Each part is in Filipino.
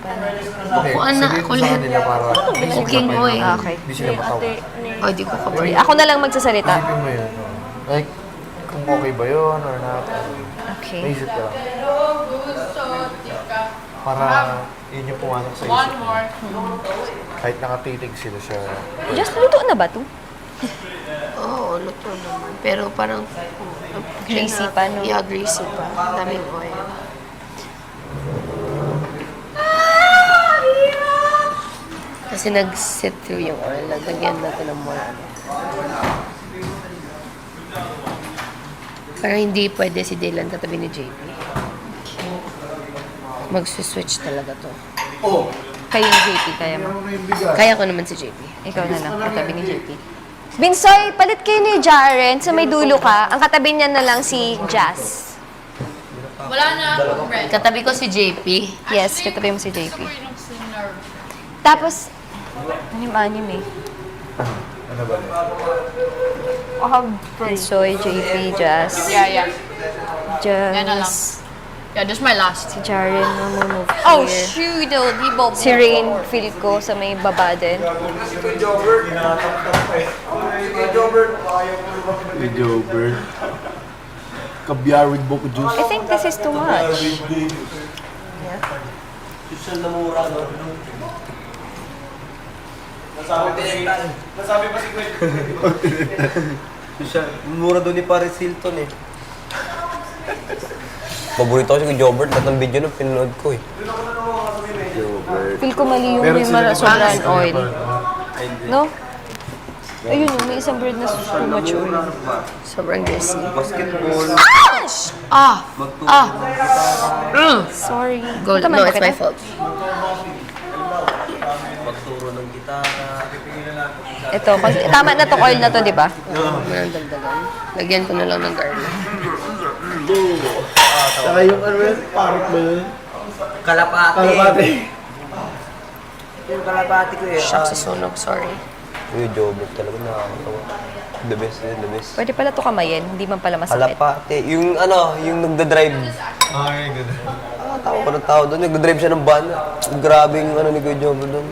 Kukuan na ako lahat. Cooking oil. Okay. Hindi sila matawa. O, di ko kabay. Ako na lang magsasalita. Isipin mo yun. Like, kung okay ba yun or not. Okay. Naisip ka lang. Para yun yung pumasok sa isip mo. Kahit nakatitig sila sa... Just luto na ba to? Oo, luto naman. Pero parang... Greasy pa, no? Yeah, greasy pa. Daming oil. Kasi nag-sit through yung oil. Lagyan natin ng more ano. Parang hindi pwede si Dylan katabi ni JP. Mag-switch talaga to. Kayong JP, kaya mo. Kaya ko naman si JP. Ikaw na lang, katabi ni JP. Binsoy, palit kayo ni Jaren. Sa may dulo ka. Ang katabi niya na lang si Jazz. Wala na akong bread. Katabi ko si JP. Yes, katabi mo si JP. Ako yung sinner. Tapos, anim-anim eh. Ano ba? Binsoy, JP, Jazz. Yeah. Yan na lang. Jazz. Yeah, this is my last. Si Jaren, mamumove here. Oh, shoot! Di ba? Si Rain, feel ko, sa may baba din. Jobert. Kabyar with buko juice. I think this is too much. Nasabi pa si Gwen. Mura doon ni Paris Hilton eh. Paborito ko si Jobert. Lahat ng video na pinanood ko eh. Feel ko mali yung Meron may sila sobrang naman- oil. No? Ayun, may isang bird na too much oil. Sobrang greasy. Basketball. Sorry. Go. Tama No, ba it's kita? my fault. Magturo ng gitara. Ito, tama na to oil na to, di ba? Walang dagdagan. Lagyan ko na lang ng garlic. Saka yung ano yun, parot ba yun? Kalapati. Kalapati. Yung kalapati ko eh. Shock sa sunog, sorry. Uy, Jobert talaga nakakatawa. The best yun, the best. Pwede pala to kamayin, hindi man pala masakit. Kalapati. Yung ano, yung nagda-drive. Ay, gano'n. Tawa ko ng tao doon. Nagda-drive siya ng van. Grabe yung ano ni Kuya Jobert doon.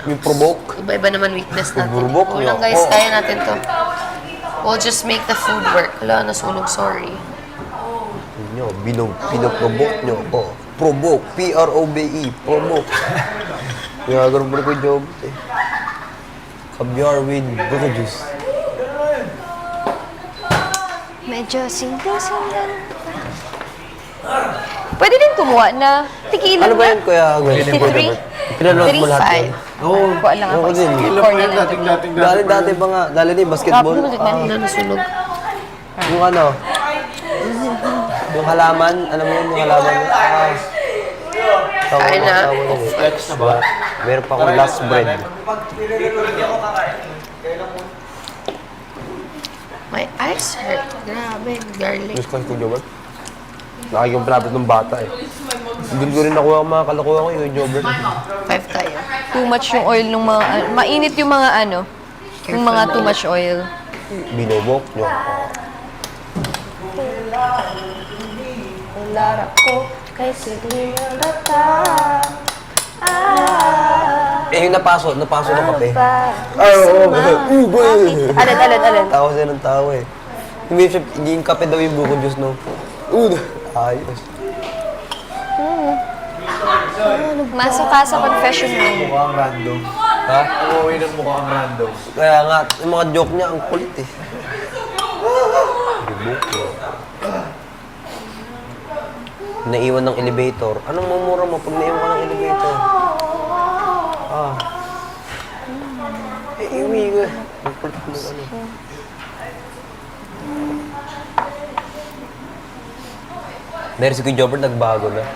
Yung provoke. Iba-iba naman weakness natin. Pagburbok Kulang niyo. guys, Oo. kaya natin to. We'll just make the food work. Wala, nasunog, sorry. Yun nyo, pinoprovoke nyo ako. Provoke. P-R-O-V-E. Provoke. Kaya ganun pa rin Kuya Jobert eh. Caviar with buko juice. Medyo singgang-singgang. Pwede din kumuha na tikilan Ano ba yun, Kuya Gwen? 53? Pinanood mo lahat yan? 3-5. Oo. Kuha lang ako. Ako din. Kailan pa yun, dating-dating Dati pa nga. Dali din, basketball. Wala, nasunog. Yung ano? Yung halaman. Alam mo yun, yung halaman. Kain na. Flex na ba? Meron pa akong last bread. My eyes hurt. Grabe, garlic. Diyos ko, Kuya Jobert. Nakikong palapit ng bata eh. Doon ko rin nakuha ang mga kalakuha ko yung Jobert. 5 tayo. Too much yung oil nung mga, mainit yung mga ano, yung mga too much oil. Binobok nyo. Lara ko, kasi Eh, yung napaso na kape. Ay, oo. Alad. Tawa siya ng tawa eh. Hindi yung kape daw yung buko juice, no? Ayos. Masok ka sa confession room. Mukhang random. Ha? Umuwi ng mukhang random. Kaya nga, yung mga joke niya, ang kulit eh. Buko. Naiwan ng elevator. Anong mamura mo pag naiwan ka ng elevator? Iwi ko. Ang kulit mo ano. Meron si Kuya Jobert nagbago na.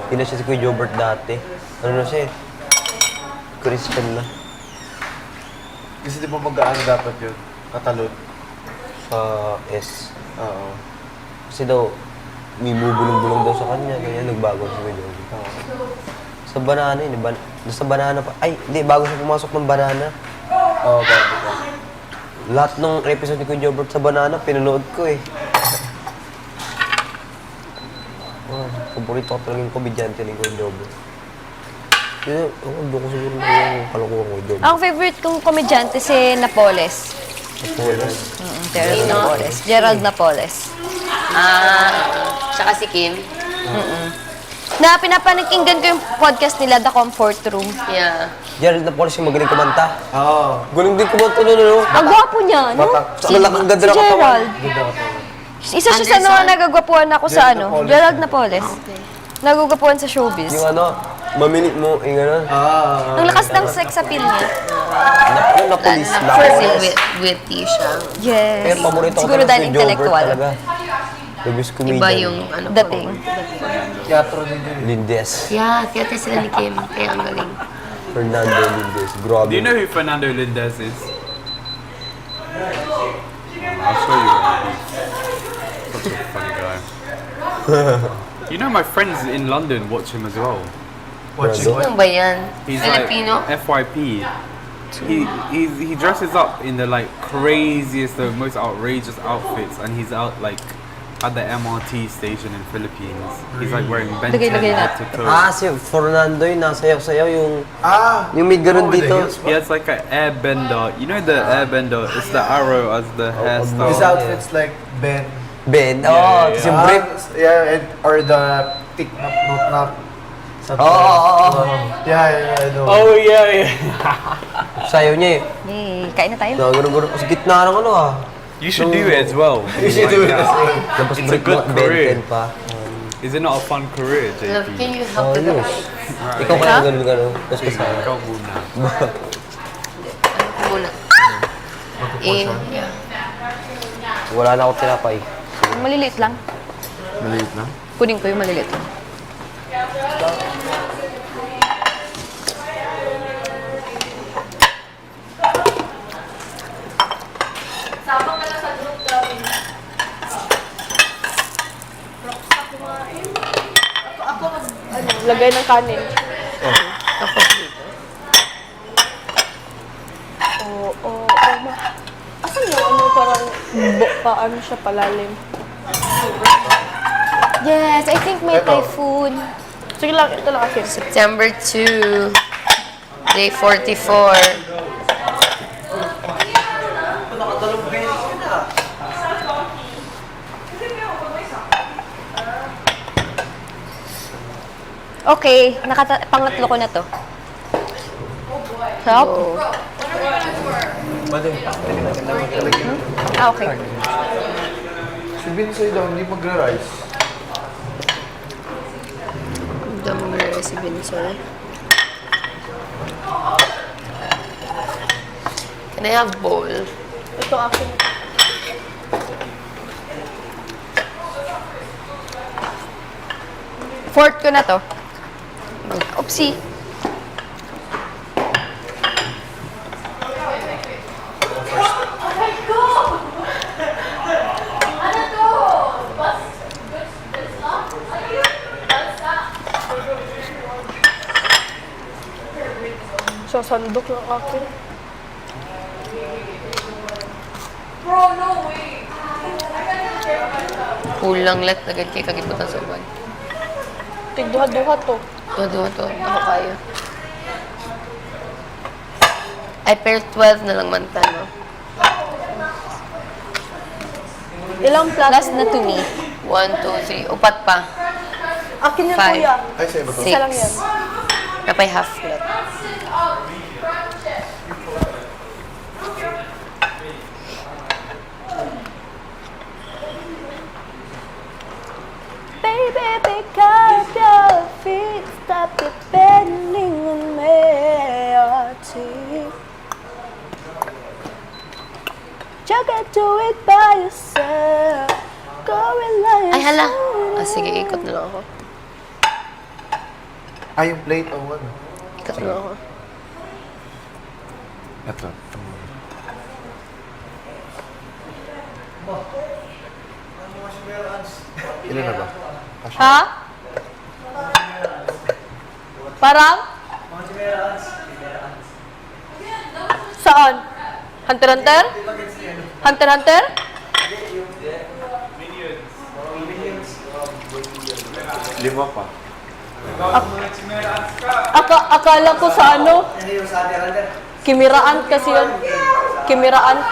Hindi na siya si Kuya Jobert dati. Ano na siya eh? Christian na. Kasi di ba mag-ano dapat yun? Katalon. Sa S. Oo. Kasi daw, may bubulong-bulong daw sa kanya. Ganyan, nagbago si Kuya Jobert. Sa banana yun, sa banana pa. Ay, hindi, bago siya pumasok ng banana. Oo, bago ka. Lahat ng episode ni Kuya Jobert sa banana, pinanood ko eh. Paborito ko talaga yung komedyante ni Kuya Job. Kaya, doon ko siguro na yung kalokohan ko, Job. Ang favorite kong komedyante si Napoles. Napoles. Gerald Napoles. Gerald Napoles. Tsaka si Kim. Na pinapanakinggan ko yung podcast nila, The Comfort Room. Yeah. Gerald Napoles yung magaling kumanta. Oo. Galing din kumanta nun, ano? Ang gwapo niya, no? Saka ang ganda Si ng katawan. Gerald. Isa siya sa Anderson? mga nagagwapuan ako sa Gerald ano. Napoles. Gerald Napoles. Nagagwapuan sa showbiz. Yung ano, maminit mo, yung ano. Ang lakas ng sex appeal niya. Napolis. Kasi witty siya. Yes. Kaya paborito ko Siguro talaga dahil si Jobert intellectual. talaga. The best comedian. Iba yung ano. Dating. Teatro din yun. Lindes. Yeah, theater sila ni Kim. Kaya ang galing. Fernando Lindes. Grabe. Do you know who Fernando Lindes is? I'll show you. Such a funny guy. You know my friends in London watch him as well. Watching Ano ba yan? He's Filipino? like FYP. He dresses up in the like craziest, the most outrageous outfits, and he's out like at the MRT station in Philippines. He's like wearing Ben 10 Lagay head to toe. Si Fernando yung nasayaw-sayaw yung... Ah! Yung may ganun with the dito. heels He has like an airbender. You know the airbender? It's the arrow as the hairstyle. His outfit's like Ben. Ben. Yeah, Tapos yung brief. Yeah, and, or the tick knock. Something Yeah, I know. Oh yeah, yeah. Sayaw niya eh. Yay, kain na tayo. Nagano-gano. Sa gitna ng ano ah. You should do it as well. You should do it as well. Tapos It's a brief good mo, career. Ben 10 pa. Is it not a fun career, Love, JP? can you help with the yes. Ikaw kaya ganun-gano. Tapos kasaya. Ikaw muna. muna? Yeah. Wala na ako tinapay. Maliliit lang. Maliit na. Kunin ko yung maliliit lang. Lagay ng kanin. Ako dito. Oo. Asan yung ano parang paano siya palalim? Yes, I think may Ito. typhoon. Sige lang, ito lang akin. September 2, day 44. Okay, pangatlo ko na to. Sarap. Okay. Si Binsoy daw, hindi magra-rice. Ang dami ng recipe ni Sir. Can I have bowl? Ito akin. Fourth ko na to. Oopsie. Sasandok ng akin. Kulang let. Agad kayo kagiputan sa uban. Tigduha-duha to. Ito. Ako kaya. Ay, pero 12 na lang manta, no? Ilang plato? Last na to me. 1, 2, 3. Upat pa. Akin yan, Five. kuya. Ay, sa iba to. 6. Isa lang yan. Kapay half flat. Baby, pick up your feet. Stop depending on me. You can do it by yourself. Going like Ay, hala. Sige, ikot na lang ako. Ah, yung plate o ano? Ikot na lang ako. Ito. Ilan na ba? Ha? Parang? Saan? Hunter Hunter? Hunter Hunter? 5 pa. Akala ko sa ano? Kimiraan kasi yun. Kimiraan.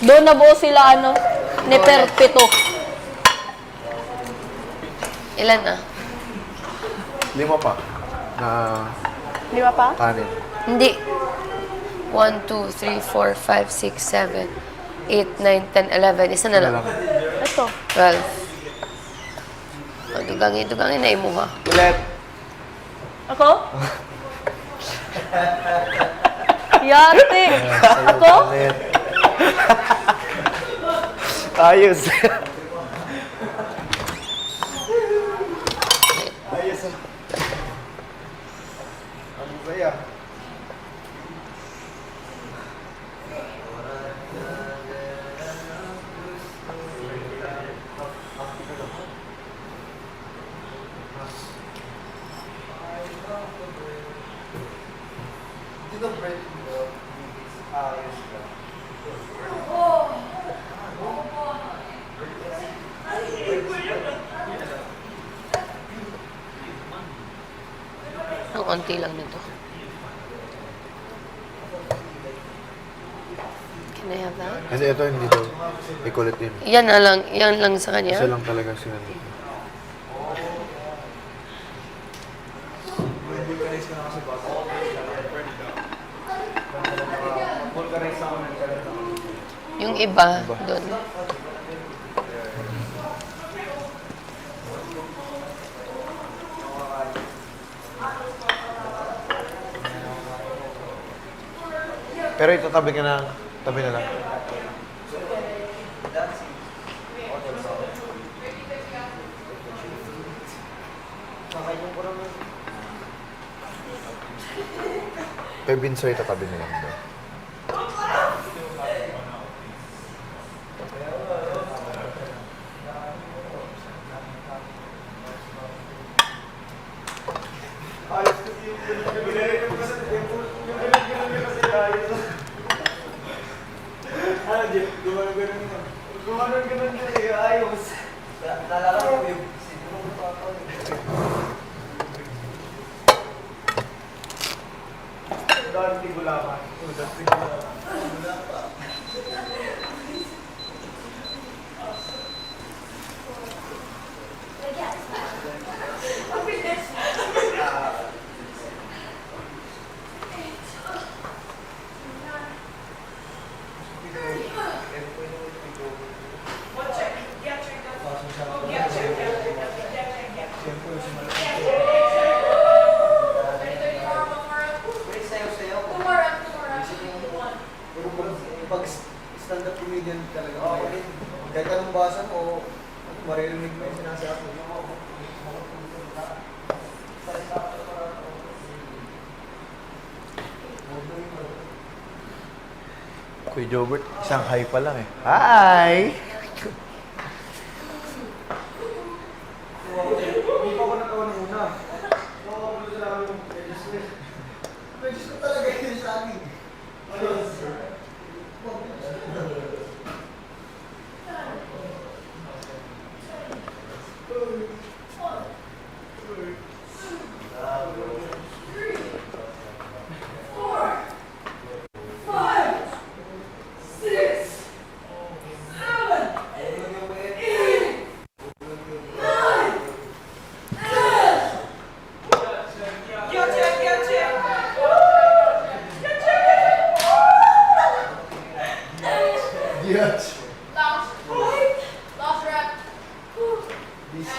Doon na buo sila ano? Ni Perpito. Ilan na? 5 pa. Na 5 pa? kanin. Hindi. 1, 2, 3, 4, 5, 6, 7, 8, 9, 10, 11. Isa na lang. Ito. 12. Oh, dugangin na imo ha. Ulit. Ako? Yate. Ako? Ulit. Ayos. Ayos. Ang saya. Ang konti lang nito. Can I have that? Kasi ito hindi daw. Ikulit din. Yan na lang. Yan lang sa kanya. Isa lang talaga sila dito. Yung iba, doon. Pero ito tabi ka na. Tabi na lang. Kay Binsoy, tatabi na lang daw. Pag stand-up comedian talaga, kahit anong basa mo, maririnig mo yung sinasabi mo. Kuya Jobert, isang hi pa lang eh. Hi! Hindi pa ako nagawa ng una. Nakakagulo sa amin yung register. Register talaga yun sa amin. Last rep.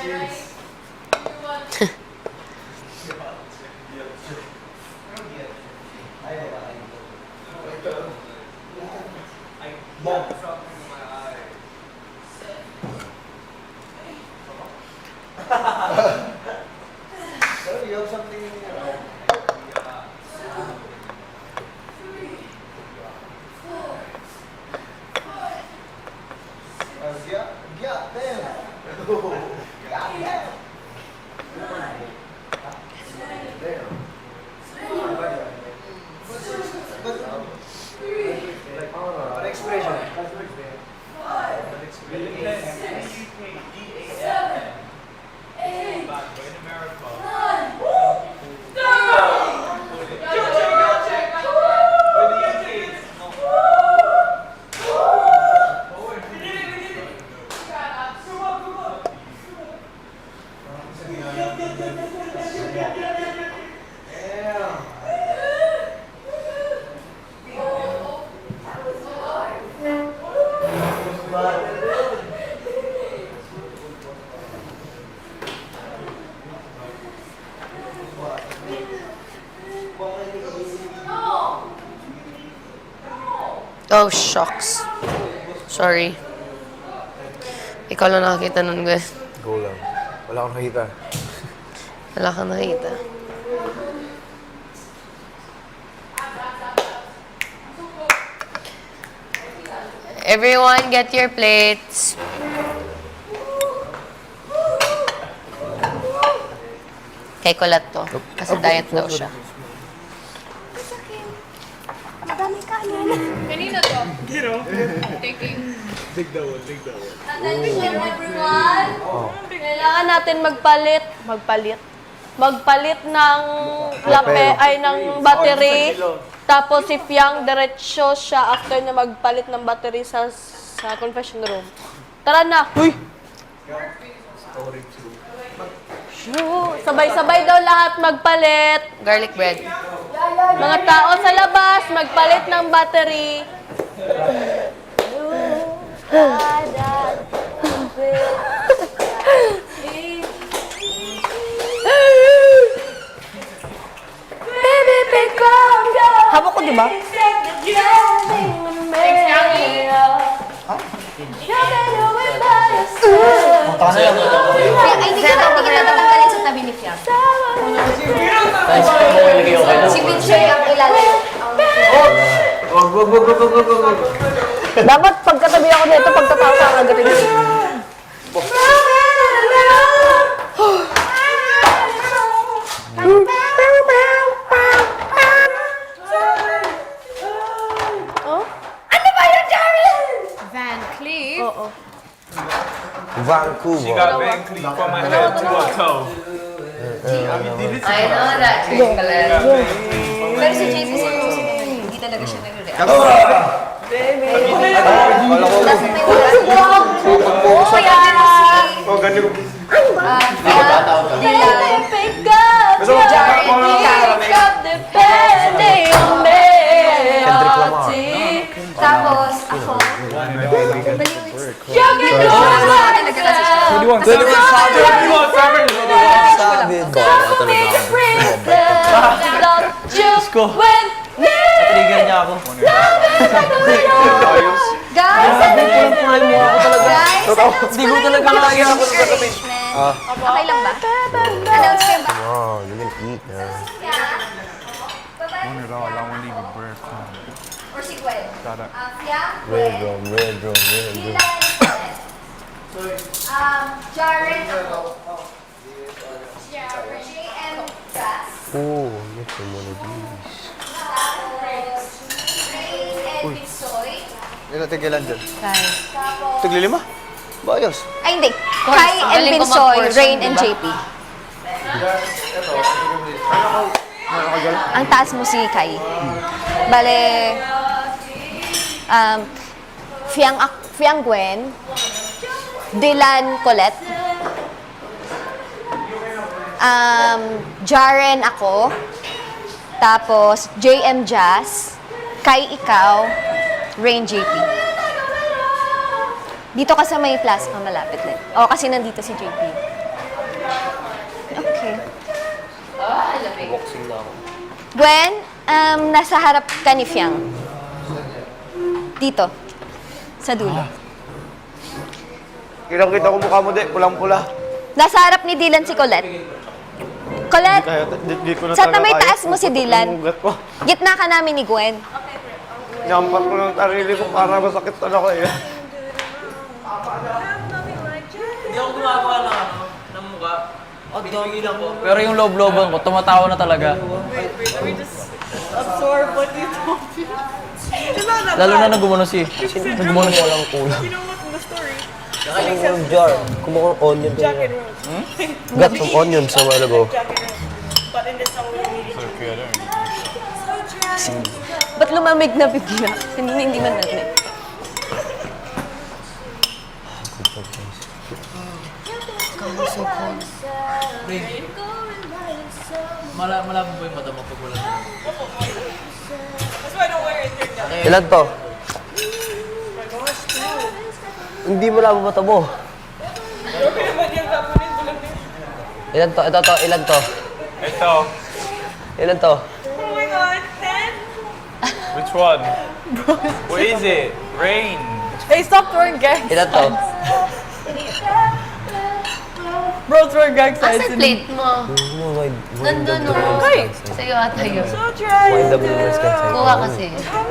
Nice. So you have something in your eye. Yeah, damn. An expression. Oh, shucks. Sorry. Ikaw lang nakakita nun, Gwen. Go lang. Wala akong nakita. Wala kang nakita. Everyone, get your plates. Kay Kulat to. Kasi diet daw siya. Madami kanin. Kanina to. Taking. Attention everyone! Kailangan natin magpalit ng ng battery. Tapos si Fiang, diretsyo siya after na magpalit ng battery sa confession room. Tara na! Uy! Sabay-sabay daw lahat magpalit. Garlic bread. Mga tao sa labas, magpalit ng battery. Hawak ko, di ba? Ay, hindi kita tatanggalin sa tabi ni Fiang. Si Binsoy ang ilalim. Dapat pagkatabi ako nito, pagtatawa ka agad rin. Van Cleef. Oo. Vancouver. Van Cleef from my head to her toe. I know that. Pero si JP hindi talaga siya nagre-react. Tapos ako. Trigger niya ako. Guys! Guys! Hindi ko talaga nakakita ako sa katabi. Okay lang ba? Announce ko ba? Oh, you can eat now. One it all, I won't leave a breadcrumb. Or si Gwen? Fiang, Red Gwen, drum, red drum, red drum. Jaren ako. JM Gas. Oh, look at one of these. Tapos Ray and Binsoy. Ilan tigilan dyan? Tapos Tiglilima? Bayos. ay hindi. course, Kai ang and galing ko Binsoy, mag-portion, Rain and diba? JP. Ang taas mo si Kai. Bale, Fiang Gwen, Dylan Colette, Jaren ako, tapos JM Jazz, Kai ikaw, Rain JP. Dito ka sa may plasma malapit din. O, kasi nandito si JP. Okay. Boxing na ako. Gwen, nasa harap ka ni Fiang. Dito. Sa dulo. Kitang-kita ko mukha mo, de. Pulang-pula. Nasa harap ni Dylan si Colette. Colette, Di ko na sa talaga tamay kaya. taas mo si Dylan. Umugat ko. Gitna ka namin ni Gwen. Nyampat ko ng sarili ko para masakit talaga eh. Hindi ako gumagawa ng mukha. Binibigilan ko. Pero yung loob-looban ko, tumatawa na talaga. Absorb what you told me. Lalo na nagumano si. Nagumano siya. Walang kulang. You know what the story? Yung jar. Kumuha ng onion. Jack and Rose. Got some onions a while ago. Jack and Rose. But in this song, we don't need it. Ba't lumamig na bigla? Hindi man natin. Kamuso ko. Malabo ba yung mata mo pag wala na? That's why I don't wear it. Ilan to? Hindi mo lang mata mo. Ilan to? Ito to. Ilan to? Ito. Ilan to? Oh my god, 10? Which one? What is it? Rain. Hey, stop throwing gags. Ilan to? Bro, throwing gags sa Asa plate mo? Nandun no. Okay. Sa'yo ata yun. So dry. Wind up yung words ka sa'yo. Kuha kasi.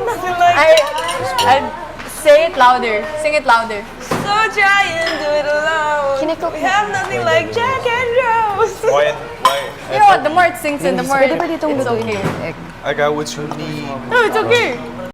Nothing like I say it louder. Sing it louder. so dry and do it alone. Kinikop We have nothing like Jack and Rose. Why? You know what? The more it sings in, the more Pwede ba ditong it's lutuin okay. yung egg? I got what you need. No, it's okay.